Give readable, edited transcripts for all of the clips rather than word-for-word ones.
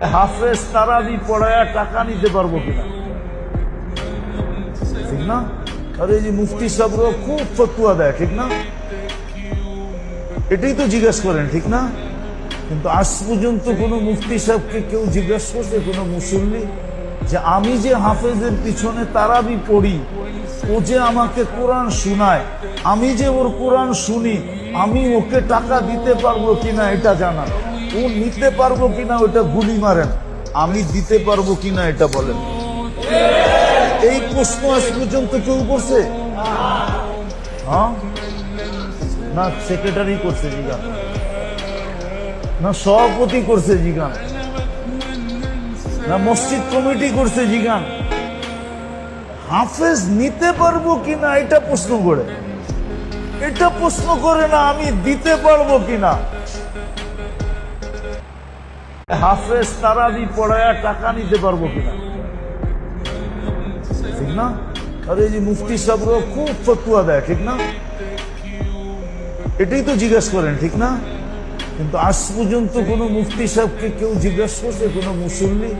হাফেজ তারাবি পড়ায়া টাকা নিতে পারবো কিনা, ঠিক না? আর এই যে মুফতি সাহেবরা খুব ফতুয়া দেয়, ঠিক না? এটাই তো জিজ্ঞেস করেন, ঠিক না? কিন্তু আজ পর্যন্ত কোনো মুফতি সাহেবকে কেউ জিজ্ঞেস করছে, কোনো মুসল্লি, যে আমি যে হাফেজের পিছনে তারাবি পড়ি, ও যে আমাকে কোরআন শোনায়, আমি যে ওর কোরআন শুনি, আমি ওকে টাকা দিতে পারবো কিনা এটা জানান, ও নিতে পারবো কিনা ওটা গুলি মারেন, আমি দিতে পারবো কিনা এটা বলেন। এই প্রশ্ন আজ পর্যন্ত কেউ করছে? হ্যাঁ, না সেক্রেটারি করছে জিগান, না সভাপতি করছে জিগান, না মসজিদ কমিটি করছে জিগান। হাফেজ নিতে পারবো কিনা এটা প্রশ্ন করে, এটা প্রশ্ন করে না আমি দিতে পারবো কিনা। হাফেজ তারাবি পড়ায়া টাকা নিতে পারবো কিনা, ঠিক না? আর এই যে মুফতি সাহেবরা খুব ফতুয়া দেয়, ঠিক না? এটাই তো জিজ্ঞেস করেন, ঠিক না? কিন্তু আজ পর্যন্ত কোনো মুফতি সাহেবকে কেউ জিজ্ঞেস করছে, কোনো মুসল্লি,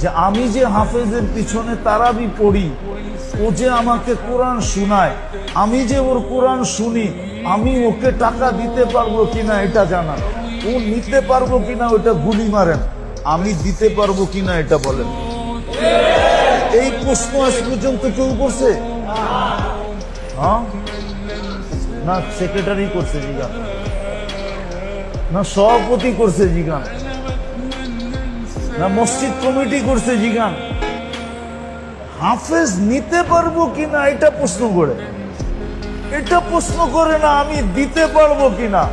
যে আমি যে হাফেজের পিছনে তারাবি পড়ি, ও যে আমাকে কোরআন শোনায়, আমি যে ওর কোরআন শুনি, আমি ওকে টাকা দিতে পারবো কিনা এটা জানান, ও নিতে পারবো কিনা ওটা গুলি মারেন, আমি দিতে পারবো কিনা এটা বলেন। এই প্রশ্ন আজ পর্যন্ত কেউ করছে? হ্যাঁ, না সেক্রেটারি করছে জিগান, না সভাপতি করছে জিগান, না মসজিদ কমিটি করছে জিগান। হাফেজ নিতে পারবো কিনা এটা প্রশ্ন করে, এটা প্রশ্ন করে না আমি দিতে পারবো কিনা।